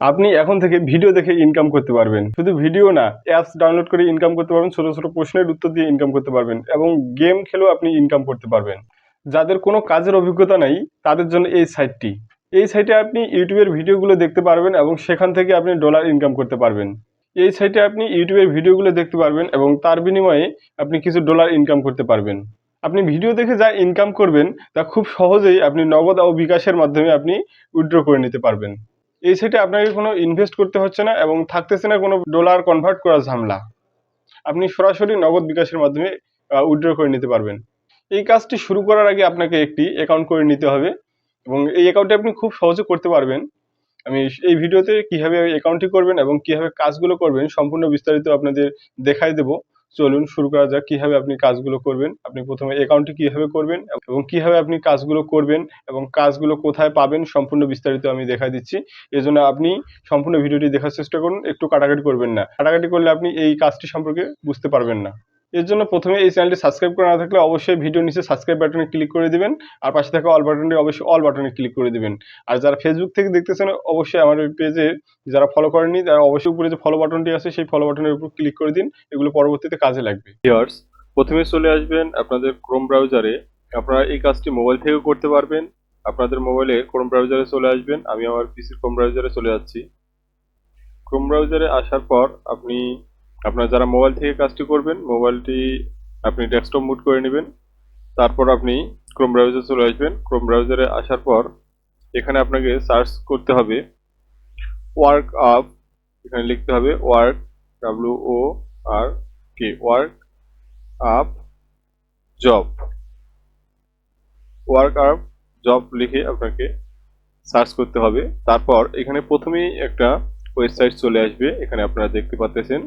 আপনি এখন থেকে ভিডিও দেখে ইনকাম করতে পারবেন। শুধু ভিডিও না, অ্যাপস ডাউনলোড করে ইনকাম করতে পারবেন, ছোট, ছোট প্রশ্নের উত্তর দিয়ে ইনকাম করতে পারবেন এবং গেম খেলেও আপনি ইনকাম করতে পারবেন। যাদের কোনো কাজের অভিজ্ঞতা নাই, তাদের জন্য এই সাইটটি। এই সাইটে আপনি ইউটিউবের ভিডিওগুলো দেখতে পারবেন এবং সেখান থেকে আপনি ডলার ইনকাম করতে পারবেন। এই সাইটে আপনি ইউটিউবের ভিডিওগুলো দেখতে পারবেন এবং তার বিনিময়ে আপনি কিছু ডলার ইনকাম করতে পারবেন। আপনি ভিডিও দেখে যা ইনকাম করবেন, তা খুব সহজেই আপনি নগদ ও বিকাশের মাধ্যমে আপনি উইথড্র করে নিতে পারবেন। এই সাইটে আপনাকে কোনো ইনভেস্ট করতে হচ্ছে না এবং থাকতেছে না কোনো ডলার কনভার্ট করার ঝামেলা। আপনি সরাসরি নগদ বিকাশের মাধ্যমে উইথড্র করে নিতে পারবেন। এই কাজটি শুরু করার আগে আপনাকে একটি অ্যাকাউন্ট করে নিতে হবে এবং এই অ্যাকাউন্টটি আপনি খুব সহজে করতে পারবেন। আমি এই ভিডিওতে কিভাবে অ্যাকাউন্টটি করবেন এবং কিভাবে কাজগুলো করবেন সম্পূর্ণ বিস্তারিত আপনাদের দেখাই দেব। চলুন শুরু করা যাক কিভাবে আপনি কাজগুলো করবেন। আপনি প্রথমে অ্যাকাউন্টটি কিভাবে করবেন এবং কিভাবে আপনি কাজগুলো করবেন এবং কাজগুলো কোথায় পাবেন সম্পূর্ণ বিস্তারিত আমি দেখাই দিচ্ছি। এজন্য আপনি সম্পূর্ণ ভিডিওটি দেখার চেষ্টা করুন, একটু কাটাকাটি করবেন না। কাটাকাটি করলে আপনি এই কাজটি সম্পর্কে বুঝতে পারবেন না। এর জন্য প্রথমে এই চ্যানেলটি সাবস্ক্রাইব করা না থাকলে অবশ্যই ভিডিওর নিচে সাবস্ক্রাইব বাটনে ক্লিক করে দিবেন আর পাশে থাকা অল বাটনটি অবশ্যই অল বাটনে ক্লিক করে দিবেন। আর যারা ফেসবুক থেকে দেখতেছেন অবশ্যই আমার ওই পেজে যারা ফলো করেননি তারা অবশ্যই উপরে যে ফলো বাটনটি আছে সেই ফলো বাটনের উপর ক্লিক করে দিন, এগুলো পরবর্তীতে কাজে লাগবে। ভিউয়ার্স, প্রথমে চলে আসবেন আপনাদের ক্রোম ব্রাউজারে। আপনারা এই কাজটি মোবাইল থেকেও করতে পারবেন। আপনাদের মোবাইলে ক্রোম ব্রাউজারে চলে আসবেন। আমি আমার পিসির ক্রোম ব্রাউজারে চলে যাচ্ছি। ক্রোম ব্রাউজারে আসার পর আপনি আপনার যারা মোবাইল থেকে কাজটি করবেন মোবাইলটি আপনি ডেস্কটপ মুড করে নেবেন। তারপর আপনি ক্রোম ব্রাউজারে চলে আসবেন। ক্রোম ব্রাউজারে আসার পর এখানে আপনাকে সার্চ করতে হবে ওয়ার্ক আপ। এখানে লিখতে হবে work, WORK, work up job. Work up job লিখে আপনাকে সার্চ করতে হবে। তারপর এখানে প্রথমেই একটা ওয়েবসাইট চলে আসবে। এখানে আপনারা দেখতে পাচ্ছেন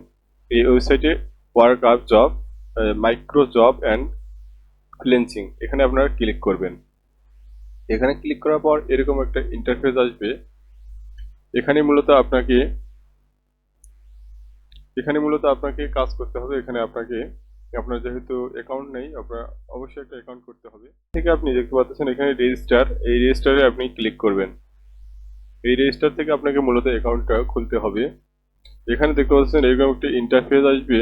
এই ওয়েবসাইটে work up job, micro job and freelancing, এখানে আপনারা ক্লিক করবেন। এখানে ক্লিক করার পর এরকম একটা ইন্টারফেস আসবে। এখানে মূলত আপনাকে কাজ করতে হবে। এখানে আপনার যেহেতু অ্যাকাউন্ট নেই, আপনার অবশ্যই একটা অ্যাকাউন্ট করতে হবে। থেকে আপনি দেখতে পাচ্ছেন এখানে রেজিস্টার, এই রেজিস্টারে আপনি ক্লিক করবেন। এই রেজিস্টার থেকে আপনাকে মূলত অ্যাকাউন্টটা খুলতে হবে। এখানে দেখতে পাচ্ছেন এরকম একটা ইন্টারফেস আসবে।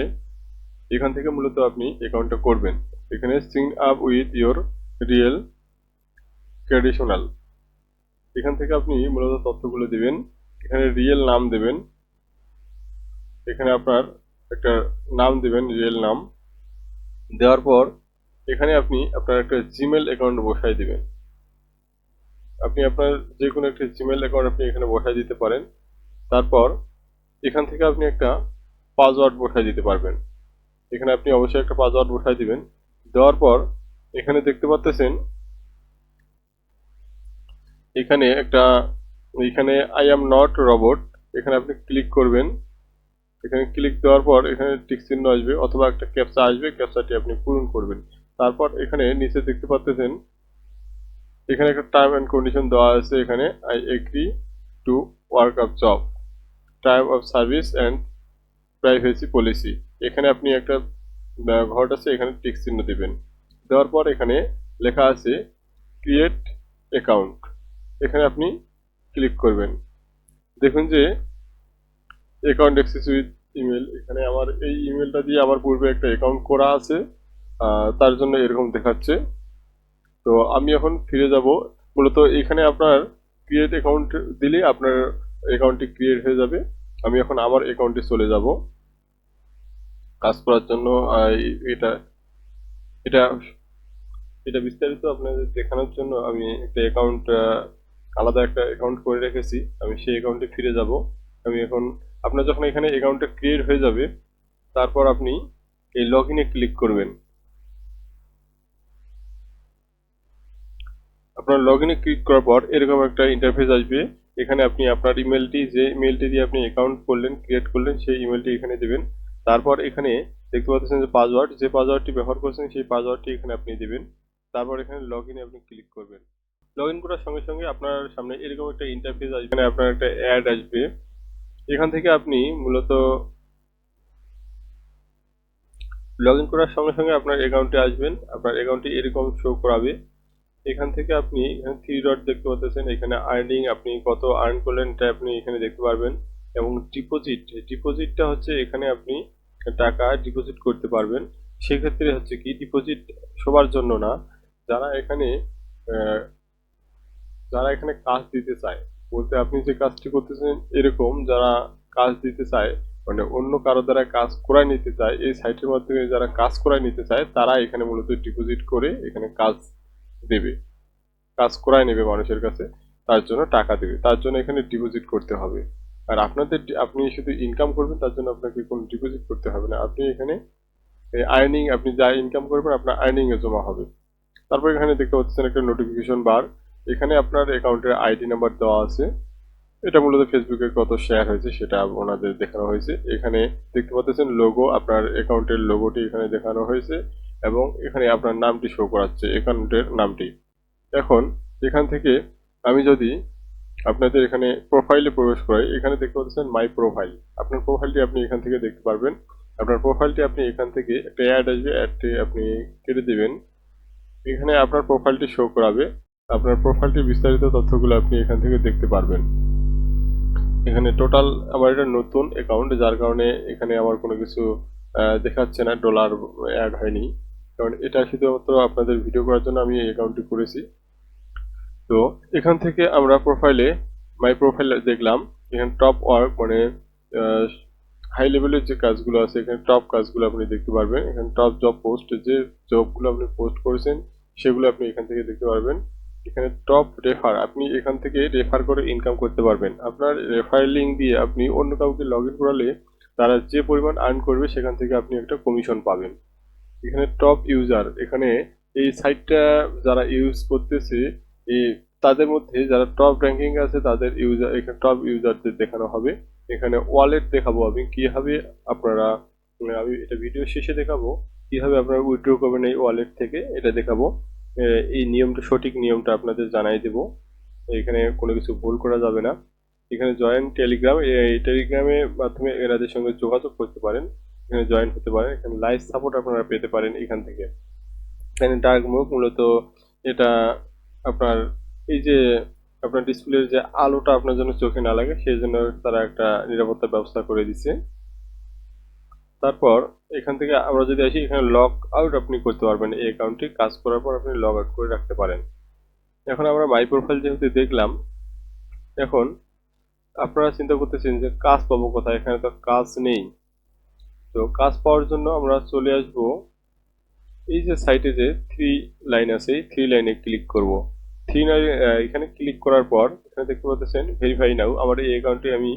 এখান থেকে মূলত আপনি অ্যাকাউন্টটা করবেন। এখানে sign up with your real traditional, এখান থেকে আপনি মূলত তথ্যগুলো দিবেন। এখানে রিয়েল নাম দেবেন। এখানে আপনার একটা নাম দিবেন, রিয়েল নাম দেওয়ার পর এখানে আপনি আপনার একটা জিমেল অ্যাকাউন্ট বসাই দিবেন। আপনি আপনার যে কোনো একটা জিমেল অ্যাকাউন্ট আপনি এখানে বসাই দিতে পারেন। তারপর এখান থেকে আপনি একটা পাসওয়ার্ড বসাই দিতে পারবেন। এখানে আপনি অবশ্যই একটা পাসওয়ার্ড বসাই দিবেন। দেওয়ার পর এখানে দেখতে পাচ্ছেন এখানে আই অ্যাম নট রোবট, এখানে আপনি ক্লিক করবেন। এখানে ক্লিক দেওয়ার পর এখানে টিক চিহ্ন আসবে অথবা একটা ক্যাপচা আসবে, ক্যাপচাটি আপনি পূরণ করবেন। তারপর এখানে নিচে দেখতে পাচ্ছেন এখানে একটা টার্ম এন্ড কন্ডিশন দেওয়া আছে। এখানে I agree to work up job, time of service and privacy policy, এখানে আপনি একটা ঘর আছে, এখানে টিক চিহ্ন দিবেন। দেওয়ার পর এখানে লেখা আছে ক্রিয়েট অ্যাকাউন্ট, এখানে আপনি ক্লিক করবেন। দেখুন যে অ্যাকাউন্ট অ্যাক্সেস উইথ ইমেল, এখানে আমার এই ইমেলটা দিয়ে আমার পূর্বে একটা অ্যাকাউন্ট করা আছে, তার জন্য এরকম দেখাচ্ছে। তো আমি এখন ফিরে যাব। মূলত এখানে আপনার ক্রিয়েট অ্যাকাউন্ট দিলে আপনার অ্যাকাউন্টটি ক্রিয়েট হয়ে যাবে। আমি এখন আমার অ্যাকাউন্টে চলে যাব কাজ করার জন্য। এটা এটা এটা বিস্তারিত আপনাদের দেখানোর জন্য আমি একটা অ্যাকাউন্ট, আলাদা একটা অ্যাকাউন্ট করে রেখেছি। আমি সেই অ্যাকাউন্টে ফিরে যাব। আমি এখন আপনার যখন এখানে অ্যাকাউন্টটা ক্রিয়েট হয়ে যাবে তারপর আপনি এই লগ ইনে ক্লিক করবেন। আপনার লগ ইনে ক্লিক করার পর এরকম একটা ইন্টারফেস আসবে। এখানে আপনি আপনার ইমেলটি, যে ইমেলটি দিয়ে আপনি অ্যাকাউন্ট করলেন, ক্রিয়েট করলেন, সেই ইমেলটি এখানে দেবেন। তারপর এখানে দেখতে পাচ্ছেন যে পাসওয়ার্ড, যে পাসওয়ার্ডটি ব্যবহার করছেন সেই পাসওয়ার্ডটি এখানে আপনি দেবেন। তারপর এখানে লগ ইনে আপনি ক্লিক করবেন। লগ ইন করার সঙ্গে সঙ্গে আপনার সামনে এরকম একটা ইন্টারফেস আসবে। এখানে আপনার একটা অ্যাড আসবে। এখান থেকে আপনি মূলত লগ ইন করার সঙ্গে সঙ্গে আপনার অ্যাকাউন্টে আসবেন। আপনার অ্যাকাউন্টটি এরকম শো করাবে। এখান থেকে আপনি এখানে থ্রি ডট দেখতে পাচ্ছেন, এখানে আর্নিং আপনি কত আর্ন করলেন এটা আপনি এখানে দেখতে পারবেন। এবং ডিপোজিটটা হচ্ছে এখানে আপনি টাকা ডিপোজিট করতে পারবেন। সেক্ষেত্রে হচ্ছে কি, ডিপোজিট সবার জন্য না, যারা এখানে আহ, যারা এখানে কাজ দিতে চায়, বলতে আপনি যে কাজটি করতেছেন এরকম যারা কাজ দিতে চায়, মানে অন্য কারো দ্বারা কাজ করায় নিতে চায়, এই সাইটের মাধ্যমে যারা কাজ করায় নিতে চায় তারা এখানে মূলত ডিপোজিট করে এখানে কাজ দেবে, কাজ করায় নেবে মানুষের কাছে, তার জন্য টাকা দেবে, তার জন্য এখানে ডিপোজিট করতে হবে। আর আপনি শুধু ইনকাম করবেন তার জন্য আপনাকে কোনো ডিপোজিট করতে হবে না, আপনি এখানে আর্নিং আপনি যা ইনকাম করবেন আপনার আর্নিং এ জমা হবে। তারপর এখানে দেখতে পাচ্ছেন একটা নোটিফিকেশন বার, এখানে আপনার অ্যাকাউন্টের আইডি নাম্বার দেওয়া আছে, এটা মূলত ফেসবুকে কত শেয়ার হয়েছে সেটা ওনাদের দেখানো হয়েছে। এখানে দেখতে পাচ্ছেন লোগো, আপনার অ্যাকাউন্টের লোগোটি এখানে দেখানো হয়েছে এবং এখানে আপনার নামটি শো করাচ্ছে, অ্যাকাউন্টের নামটি। এখন এখান থেকে আমি যদি আপনাদের এখানে প্রোফাইলে প্রবেশ করাই, এখানে দেখতে পাচ্ছেন মাই প্রোফাইল, আপনার প্রোফাইলটি আপনি এখান থেকে দেখতে পারবেন। আপনার প্রোফাইলটি আপনি এখান থেকে একটা অ্যাড আসবে, অ্যাডটি আপনি কেটে দিবেন, এখানে আপনার প্রোফাইলটি শো করাবে, আপনার প্রোফাইলটির বিস্তারিত তথ্যগুলো আপনি এখান থেকে দেখতে পারবেন। এখানে টোটাল আমার এটা নতুন অ্যাকাউন্ট, যার কারণে এখানে আমার কোনো কিছু দেখাচ্ছে না, ডলার অ্যাড হয়নি, কারণ এটা শুধুমাত্র আপনাদের ভিডিও করার জন্য আমি এই অ্যাকাউন্টটি করেছি। তো এখান থেকে আমরা প্রোফাইলে মাই প্রোফাইল দেখলাম, এখানে টপ ওয়ার্ক মানে হাই লেভেলের যে কাজগুলো আছে এখানে টপ কাজগুলো আপনি দেখতে পারবেন। এখানে টপ জব পোস্ট, যে জবগুলো আপনি পোস্ট করেছেন সেগুলো আপনি এখান থেকে দেখতে পারবেন। এখানে টপ রেফার, আপনি এখান থেকে রেফার করে ইনকাম করতে পারবেন, আপনার রেফার লিঙ্ক দিয়ে আপনি অন্য কাউকে লগ ইন করালে তারা যে পরিমাণ আর্ন করবে সেখান থেকে আপনি একটা কমিশন পাবেন। এখানে টপ ইউজার, এখানে এই সাইটটা যারা ইউজ করতেছে এই তাদের মধ্যে যারা টপ র্যাঙ্কিং আছে তাদের ইউজার, এখানে টপ ইউজারদের দেখানো হবে। এখানে ওয়ালেট দেখাবো আমি কিভাবে আপনারা, আমি এটা ভিডিও শেষে দেখাবো কিভাবে আপনারা উইথড্র করবেন এই ওয়ালেট থেকে, এটা দেখাবো। এই নিয়মটা, সঠিক নিয়মটা আপনাদের জানাই দেব, এখানে কোনো কিছু ভুল করা যাবে না। এখানে জয়েন টেলিগ্রাম, এই টেলিগ্রামের মাধ্যমে এনাদের সঙ্গে যোগাযোগ করতে পারেন, এখানে জয়েন হতে পারেন, এখানে লাইভ সাপোর্ট আপনারা পেতে পারেন এখান থেকে। এখানে ডার্ক মুড মূলত এটা আপনার এই যে আপনার ডিসপ্লের যে আলোটা আপনার জন্য চোখে না লাগে সেই জন্য তারা একটা নিরাপত্তা ব্যবস্থা করে দিছে। তারপর এখান থেকে আমরা যদি আসি, এখানে লগ আউট আপনি করতে পারবেন, এই অ্যাকাউন্টটি কাজ করার পর আপনি লগ আউট করে রাখতে পারেন। এখন আমরা মাই প্রোফাইল যেহেতু দেখলাম, এখন আপনারা চিন্তা করতেছেন যে কাজ পাবো কোথায়, এখানে তো কাজ নেই। তো কাজ পাওয়ার জন্য আমরা চলে আসব এই যে সাইটে যে থ্রি লাইন আছে, এই থ্রি লাইনে ক্লিক করব। থ্রি লাইন এখানে ক্লিক করার পর এখানে দেখতে পাচ্ছেন ভেরিফাই নাও, আমার এই অ্যাকাউন্টটি আমি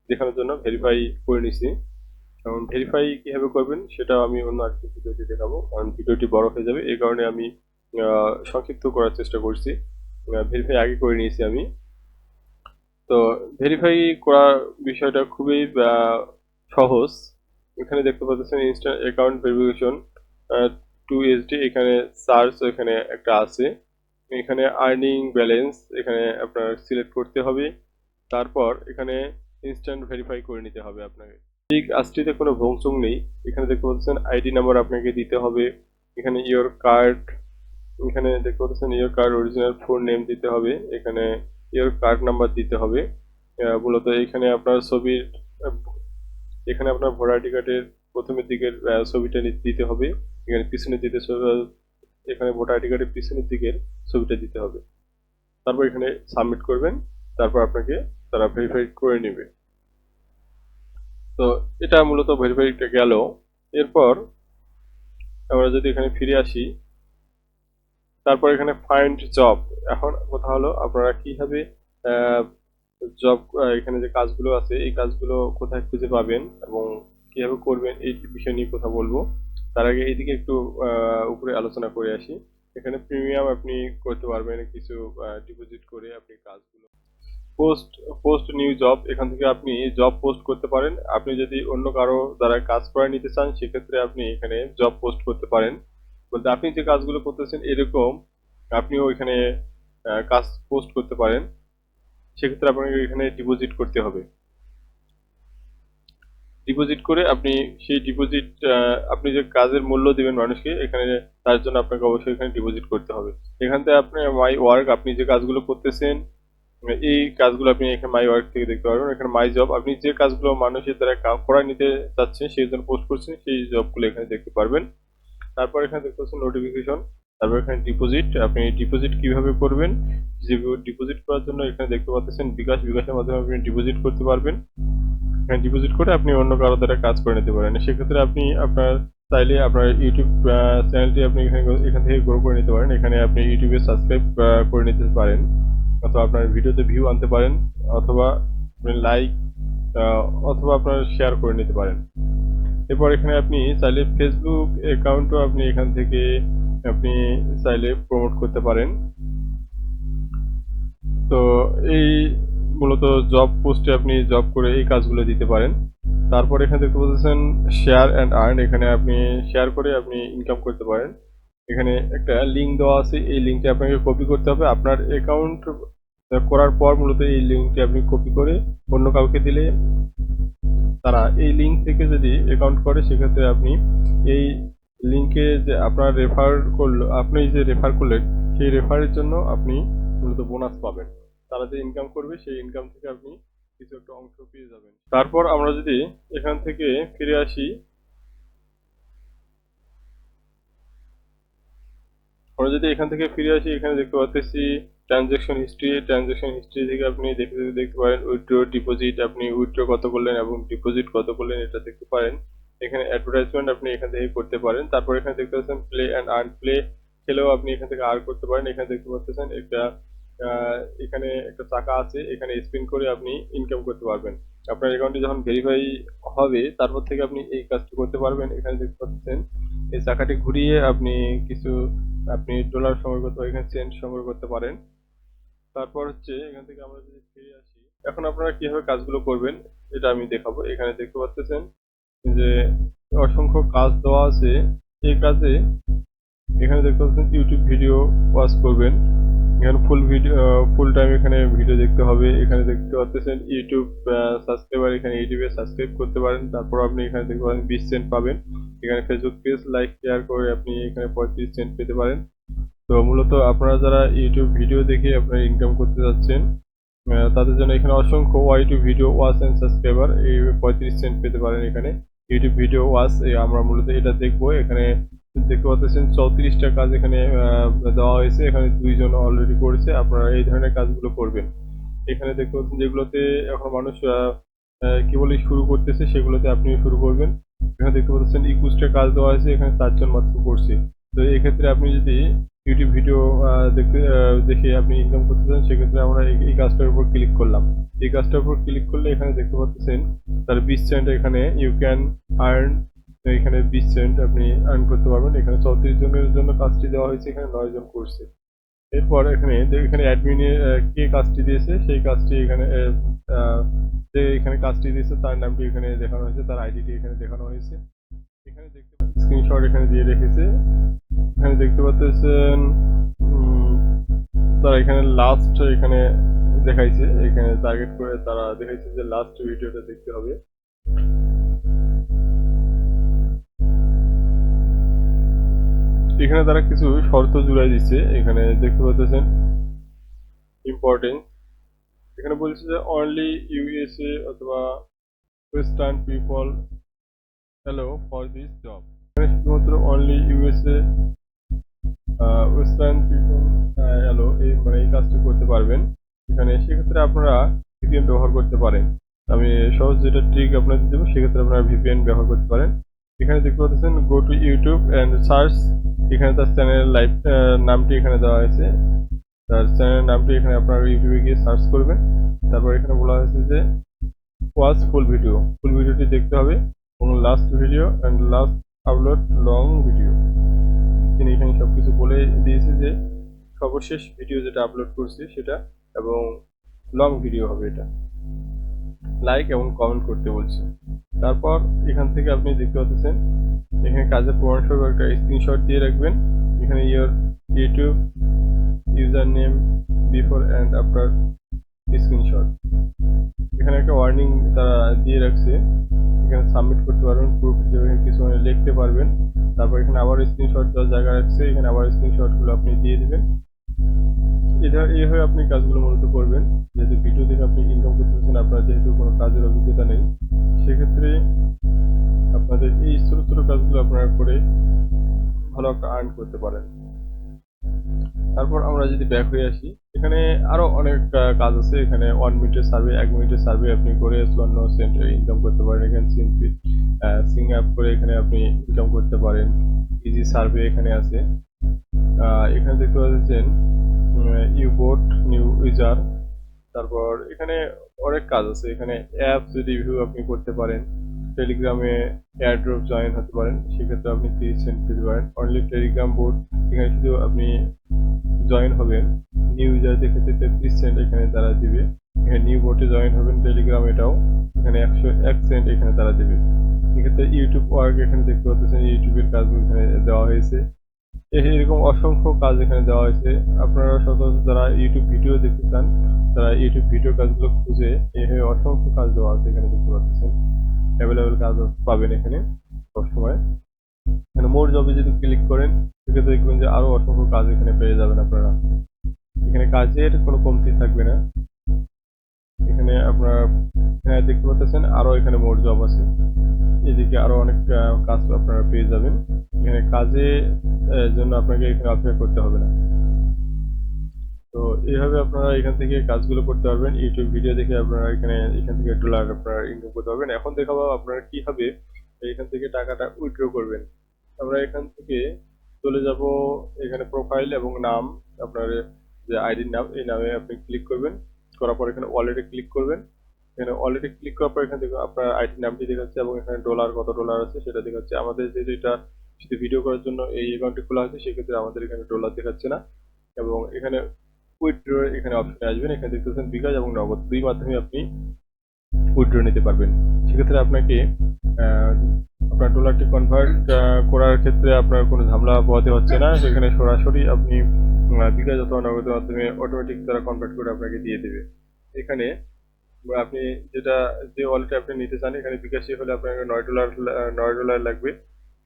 দেখানোর জন্য ভেরিফাই করে নিছি। কারণ ভেরিফাই কিভাবে করবেন সেটা আমি অন্য আরেকটি ভিডিওতে দেখাবো, কারণ ভিডিওটি বড় হয়ে যাবে, এই কারণে আমি সংক্ষিপ্ত করার চেষ্টা করছি। ভেরিফাই আগে করে নিয়েছি আমি। তো ভেরিফাই করার বিষয়টা খুবই সহজ। এখানে দেখতে পাচ্ছেন ইনস্ট্যান্ট অ্যাকাউন্ট ভেরিফিকেশন 2 USD, এখানে সার্চ এখানে একটা আছে, এখানে আর্নিং ব্যালেন্স এখানে আপনার সিলেক্ট করতে হবে, তারপর এখানে ইনস্ট্যান্ট ভেরিফাই করে নিতে হবে আপনাকে। ঠিক আজটিতে কোনো ভংচং নেই, এখানে দেখতে পাচ্ছেন আইডি নাম্বার আপনাকে দিতে হবে, এখানে ইয়োর কার্ড, এখানে দেখতে পাচ্ছেন your card original phone name দিতে হবে, এখানে ইয়োর কার্ড নাম্বার দিতে হবে। মূলত এখানে আপনার ছবির, এখানে আপনার ভোটার আইডি কার্ডের প্রথমের দিকের ছবিটা দিতে হবে, এখানে পিছনের দিকে এখানে ভোটার আইডি কার্ডের পিছনের দিকের ছবিটা দিতে হবে, তারপর এখানে সাবমিট করবেন, তারপর আপনাকে তারা ভেরিফাই করে নেবে। তো এটা মূলত ভেরিফাইটা গেল। এরপর আমরা যদি এখানে ফিরে আসি, তারপর এখানে ফাইন্ড জব, এখন কথা হলো আপনারা কিভাবে জব, এখানে যে কাজগুলো আছে এই কাজগুলো কোথায় খুঁজে পাবেন এবং কিভাবে করবেন এই বিষয় নিয়ে কথা বলবো। তার আগে এইদিকে একটু উপরে আলোচনা করে আসি। এখানে প্রিমিয়াম আপনি করতে পারবেন কিছু ডিপোজিট করে আপনি কাজগুলো। পোস্ট পোস্ট নিউ জব, এখান থেকে আপনি জব পোস্ট করতে পারেন, আপনি যদি অন্য কারো দ্বারা কাজ করে নিতে চান সেক্ষেত্রে আপনি এখানে জব পোস্ট করতে পারেন, বলতে আপনি যে কাজগুলো করতেছেন এরকম আপনিও এখানে কাজ পোস্ট করতে পারেন, সেক্ষেত্রে আপনাকে এখানে ডিপোজিট করতে হবে। ডিপোজিট করে আপনি সেই ডিপোজিট আপনি যে কাজের মূল্য দিবেন মানুষকে, এখানে তার জন্য আপনাকে অবশ্যই এখানে ডিপোজিট করতে হবে। এখান থেকে আপনি মাই ওয়ার্ক, আপনি যে কাজগুলো করতেছেন এই কাজগুলো আপনি এখানে মাই ওয়ার্ক থেকে দেখতে পারবেন। এখানে মাই জব, আপনি যে কাজগুলো মানুষের দ্বারা করায় নিতে চাচ্ছেন, সেই জন্য পোস্ট করছেন, সেই জবগুলো এখানে দেখতে পারবেন। তারপর এখানে দেখতে পাচ্ছেন নোটিফিকেশন। তারপর এখানে ডিপোজিট, আপনি ডিপোজিট কিভাবে করবেন, যে ডিপোজিট করার জন্য এখানে দেখতে পাচ্ছেন বিকাশের মাধ্যমে আপনি ডিপোজিট করতে পারবেন। এখানে ডিপোজিট করে আপনি অন্য কারো দ্বারা কাজ করে নিতে পারেন। সেক্ষেত্রে আপনি আপনার চাইলে আপনার ইউটিউব চ্যানেলটি আপনি এখান থেকে গ্রো করে নিতে পারেন। এখানে আপনি ইউটিউবে সাবস্ক্রাইব করে নিতে পারেন, অথবা আপনার ভিডিওতে ভিউ আনতে পারেন, অথবা আপনি লাইক অথবা আপনার শেয়ার করে নিতে পারেন। এরপর এখানে আপনি চাইলে ফেসবুক অ্যাকাউন্টও আপনি এখান থেকে আপনি চাইলে প্রমোট করতে পারেন। তো এই মূলত জব পোস্টে আপনি জব করে এই কাজগুলো দিতে পারেন। তারপর এখানে দেখতে পাচ্ছেন শেয়ার অ্যান্ড আর্ন, এখানে আপনি শেয়ার করে আপনি ইনকাম করতে পারেন। এখানে একটা লিঙ্ক দেওয়া আছে, এই লিঙ্কটা আপনাকে কপি করতে হবে। আপনার অ্যাকাউন্ট করার পর মূলত এই লিঙ্কটি আপনি কপি করে অন্য কাউকে দিলে তারা এই লিঙ্ক থেকে যদি অ্যাকাউন্ট করে, সেক্ষেত্রে আপনি এই লিঙ্কে যে আপনার রেফার করলো, আপনি যে রেফার করলেন সেই রেফারের জন্য আপনি মূলত বোনাস পাবেন। তারা যে ইনকাম করবে সেই ইনকাম থেকে আপনি কিছু একটা অংশ পেয়ে যাবেন। তারপর আমরা যদি এখান থেকে ফিরে আসি, এখানে দেখতে পাচ্ছি ট্রানজ্যাকশন হিস্ট্রি থেকে আপনি দেখতে পারেন উইথড্র, ডিপোজিট, আপনি উইথড্র কত করলেন এবং ডিপোজিট কত করলেন এটা দেখতে পারেন। এখানে অ্যাডভার্টাইজমেন্ট আপনি এখান থেকে করতে পারেন। তারপর এখানে দেখতে পাচ্ছেন প্লে অ্যান্ড আর্ন, প্লে খেলেও আপনি এখান থেকে আর্ন করতে পারেন। এখানে দেখতে পাচ্ছেন এখানে একটা চাকা আছে, এখানে স্পিন করে আপনি ইনকাম করতে পারবেন। আপনার অ্যাকাউন্টটি যখন ভেরিফাই হবে তারপর থেকে আপনি এই কাজটি করতে পারবেন। এখানে দেখতে পাচ্ছেন এই চাকাটি ঘুরিয়ে আপনি কিছু ডলার সংগ্রহ করতে পারেন, এখানে সেন্ট সংগ্রহ করতে পারেন। তারপর হচ্ছে এখান থেকে আমরা যদি ফিরে আসি, এখন আপনারা কিভাবে কাজগুলো করবেন এটা আমি দেখাবো। এখানে দেখতে পাচ্ছেন যে অসংখ্য কাজ দেওয়া আছে। এই কাজে এখানে দেখতে পাচ্ছেন ইউটিউব ভিডিও ওয়াচ করবেন, এখানে ফুল টাইম এখানে ভিডিও দেখতে হবে। এখানে দেখতে পাচ্ছেন ইউটিউব সাবস্ক্রাইবার, এখানে ইউটিউবে সাবস্ক্রাইব করতে পারেন। তারপর আপনি এখানে দেখতে পাবেন 20 সেন্ট পাবেন। এখানে ফেসবুক পেজ লাইক শেয়ার করে আপনি এখানে 35 সেন্ট পেতে পারেন। তো মূলত আপনারা যারা ইউটিউব ভিডিও দেখে আপনারা ইনকাম করতে যাচ্ছেন, তাদের জন্য এখানে অসংখ্য YouTube video watch and subscriber এই 35 সেন্ট পেতে পারেন। এখানে ইউটিউব ভিডিও ওয়াচ আমরা মূলত এটা দেখবো। এখানে দেখতে পাচ্ছেন 34টা কাজ এখানে দেওয়া হয়েছে, এখানে 2 জন অলরেডি করেছে। আপনারা এই ধরনের কাজগুলো করবেন। এখানে দেখতে পাচ্ছেন যেগুলোতে এখন মানুষ কেবলই শুরু করতেছে সেগুলোতে আপনিও শুরু করবেন। এখানে দেখতে পাচ্ছেন 21টা কাজ দেওয়া হয়েছে, এখানে 4 জন মাত্র করছে। তো এক্ষেত্রে আপনি যদি ইউটিউব ভিডিও দেখে আপনি ইনকাম করতে চান, সেক্ষেত্রে আমরা এই কাজটার উপর ক্লিক করলাম। এই কাজটার উপর ক্লিক করলে এখানে দেখতে পাচ্ছেন তার 20 সেন্ট, এখানে ইউ ক্যান আর্ন, এখানে 20 সেন্ট আপনি আর্ন করতে পারবেন। এখানে 34 জনের জন্য কাজটি দেওয়া হয়েছে, এখানে 9 জন করছে। এরপর এখানে অ্যাডমিনে কে কাজটি দিয়েছে সেই কাজটি এখানে যে এখানে কাজটি দিয়েছে তার নামটি এখানে দেখানো হয়েছে, তার আইডিটি এখানে দেখানো হয়েছে। এখানে দেখতে পাচ্ছেন স্ক্রিনশট এখানে দিয়ে রেখেছে। এখানে দেখতে পাচ্ছেন তারা এখানে লাস্ট এখানে দেখাইছে, এখানে টার্গেট করে তারা দেখাইছে যে লাস্ট ভিডিওটা দেখতে হবে। এখানে তারা কিছু শর্ত জুড়াই দিচ্ছে, এখানে দেখতে পাচ্ছেন ইম্পর্টেন্ট। এখানে বলছে যে অনলি ইউএসএ অথবা western people hello for this job. এখানে শুধুমাত্র only USA western people hello এই কাজটি করতে পারবেন এখানে। সেক্ষেত্রে আপনারা ভিপিএন ব্যবহার করতে পারেন। আমি সহজ যেটা ট্রিক আপনাদের দেবো, সেক্ষেত্রে আপনারা ভিপিএন ব্যবহার করতে পারেন। এখানে দেখতে পাচ্ছেন go to YouTube and search, এখানে তার চ্যানেলের লাইভ নামটি এখানে দেওয়া হয়েছে। তার চ্যানেলের নামটি এখানে আপনারা ইউটিউবে গিয়ে সার্চ করবেন। তারপর এখানে বলা হয়েছে যে ওয়াচ ফুল ভিডিওটি দেখতে হবে এবং last video and last upload long video. তিনি এখানে সবকিছু বলে দিয়েছে যে সর্বশেষ ভিডিও যেটা আপলোড করছি সেটা এবং লং ভিডিও হবে, এটা লাইক এবং কমেন্ট করতে বলছি। তারপর এখান থেকে আপনি দেখতে পাচ্ছেন এখানে কাজের প্রমাণস্বরূপ একটা স্ক্রিনশট দিয়ে রাখবেন। এখানে your YouTube user name before and after screenshot. এখানে একটা ওয়ার্নিং তারা দিয়ে রাখছে, এখানে সাবমিট করতে পারবেন প্রুফ হিসেবে কিছু লিখতে পারবেন। তারপর এখানে আবার স্ক্রিনশট দেওয়ার জায়গা রাখছে, এখানে আবার স্ক্রিনশটগুলো আপনি দিয়ে দিবেন। এইভাবে আপনি কাজগুলো মূলত করবেন। যেহেতু ভিডিও দেখে আপনি ইনকাম করতেছেন, আপনার যেহেতু কোনো কাজের অভিজ্ঞতা নেই, সেক্ষেত্রে আপনাদের এই ছোট ছোট কাজগুলো আপনারা করে ভালো একটা আর্ন করতে পারেন। তারপর আমরা যদি ব্যাক হয়ে আসি, এখানে আরো অনেক কাজ আছে। এখানে 1 মিনিটের সার্ভে, 1 মিনিটের সার্ভে আপনি করে 54 সেন্ট ইনকাম করতে পারেন। এখানে সিং আপ করে এখানে আপনি ইনকাম করতে পারেন। ইজি সার্ভে এখানে আছে। এখানে দেখতে পাচ্ছেন ইউবোট নিউ ইউজার। তারপর এখানে অনেক কাজ আছে। এখানে অ্যাপস রিভিউ আপনি করতে পারেন। টেলিগ্রামে এয়ারড্রপ জয়েন হতে পারেন, সেক্ষেত্রে আপনি 30 সেন্ট পেতে পারেন। অনলি টেলিগ্রাম বোট, এখানে শুধু আপনি জয়েন হবেন, নিউ ইউজারদের ক্ষেত্রে 33 সেন্ট এখানে তারা দিবে। এখানে নিউ বোটে জয়েন হবেন টেলিগ্রাম, এটাও এখানে 101 সেন্ট এখানে তারা দিবে। এক্ষেত্রে ইউটিউব ওয়ার্ক এখানে দেখতে পাচ্ছেন, ইউটিউবের কাজগুলো এখানে দেওয়া হয়েছে। এরকম অসংখ্য কাজ এখানে দেওয়া হয়েছে। আপনারা সচরাচর যারা ইউটিউব ভিডিও দেখতে চান, তারা ইউটিউব ভিডিও কাজগুলো খুঁজে এভাবে অসংখ্য কাজ দেওয়া আছে এখানে দেখতে পাচ্ছেন। অ্যাভেলেবেল কাজ পাবেন এখানে সবসময়। এখানে মোর জবে যদি ক্লিক করেন, সেক্ষেত্রে দেখবেন যে আরো অসংখ্য কাজ এখানে পেয়ে যাবেন আপনারা। এখানে কাজের কোনো কমতি থাকবে না। এখানে আপনারা দেখতে পাচ্ছেন আরো এখানে মোর জব আছে। এদিকে আরো অনেক কাজ আপনারা পেয়ে যাবেন। এখানে কাজে জন্য আপনাকে এখানে অপেক্ষা করতে হবে না। তো এইভাবে আপনারা এখান থেকে কাজগুলো করতে পারবেন। ইউটিউব ভিডিও দেখে আপনারা এখান থেকে ডলার আপনারা ইনকাম করতে পারবেন। এখন দেখাবো আপনারা কিভাবে এখান থেকে টাকাটা উইথড্র করবেন। আমরা এখান থেকে চলে যাব, এখানে প্রোফাইল এবং নাম, আপনার যে আইডির নাম, এই নামে আপনি ক্লিক করবেন। করার পর এখানে ওয়ালেটে ক্লিক করবেন। এখানে ওয়ালেটে ক্লিক করার পর এখান থেকে আপনার আইডির নামটি দেখাচ্ছে এবং এখানে ডলার কত ডলার আছে সেটা দেখাচ্ছে। আমাদের যেহেতু এটা শুধু ভিডিও করার জন্য এই অ্যাকাউন্টটি খোলা হয়েছে, সেক্ষেত্রে আমাদের এখানে ডলার দেখাচ্ছে না। এবং এখানে উইথড্র এখানে অপশনে আসবেন। এখানে দেখতেছেন বিকাশ এবং নগদ দুই মাধ্যমে আপনি উইথড্র নিতে পারবেন। সেক্ষেত্রে আপনাকে আপনার ডলারটি কনভার্ট করার ক্ষেত্রে আপনার কোনো ঝামেলা পোহাতে হচ্ছে না। সেখানে সরাসরি আপনি বিকাশ অথবা নগদের মাধ্যমে অটোমেটিক তারা কনভার্ট করে আপনাকে দিয়ে দেবে। এখানে আপনি যে ওয়ালেটে আপনি নিতে চান, এখানে বিকাশে হলে আপনাকে $9 লাগবে।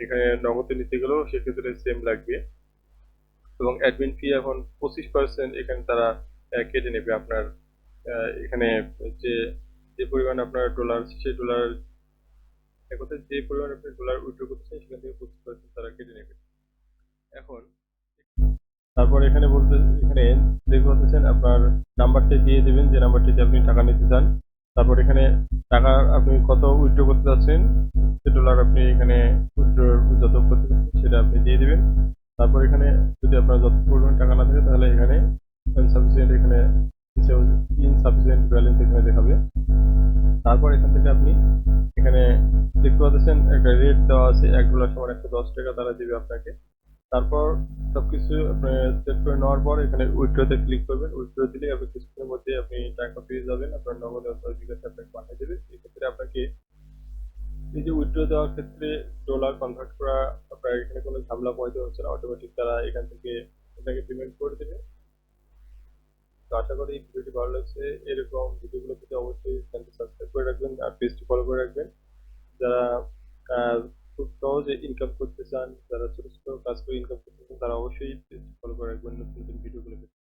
এখানে নগদে নিতে গেলেও সেক্ষেত্রে সেম লাগবে। এবং অ্যাডমিন ফি এখন 25% এখানে তারা কেটে নেবে আপনার এখানে যে যে পরিমাণ আপনার ডলার, সেই ডলার এক কথায় যে পরিমাণ আপনি ডলার উইথড্র করতেছেন, সেখান থেকে 25% তারা কেটে নেবে। এখন তারপর এখানে এখানে দেখতে পাচ্ছেন আপনার নাম্বারটি দিয়ে দিবেন, যে নাম্বারটিতে আপনি টাকা নিতে চান। তারপর এখানে টাকা আপনি কত উইথড্র করতে চাচ্ছেন, যে ডলার আপনি এখানে উইথড্র যত করতে চাচ্ছেন সেটা আপনি দিয়ে দিবেন। তারপর এখানে যদি আপনার যত পরিমাণ টাকা না থাকে, তাহলে এখানে ইনসাফিসিয়েন্ট ব্যালেন্স এখানে দেখাবে। তারপর এখান থেকে আপনি এখানে দেখতে পাচ্ছেন একটা রেট দেওয়া আছে, $1 সমান 110 টাকা তারা দিবে আপনাকে। তারপর সবকিছু আপনার সেট করে নেওয়ার পর এখানে উইথড্রতে ক্লিক করবেন। উইথড্র দিলে আপনি কিছুক্ষণের মধ্যে আপনি টাকা পেয়ে যাবেন, আপনার নগদ অথবা বিকাশে আপনাকে পাঠিয়ে দেবে। এক্ষেত্রে আপনাকে এই যে উইথড্র দেওয়ার ক্ষেত্রে ডলার কনভার্ট করা, আপনার এখানে কোনো ঝামেলা পোহাতে হচ্ছে না, অটোমেটিক তারা এখান থেকে আপনাকে পেমেন্ট করে দেবে। তো আশা করি ভিডিওটি ভালো লাগছে। এরকম ভিডিওগুলো পেতে অবশ্যই চ্যানেলটি সাবস্ক্রাইব করে রাখবেন আর পেজটি ফলো করে রাখবেন। যারা খুব সহজে ইনকাম করতে চান, যারা ছোট ছোট কাজ করে ইনকাম করতে চান, তারা অবশ্যই পেজটি ফলো করে রাখবেন নতুন নতুন ভিডিওগুলো পেতে।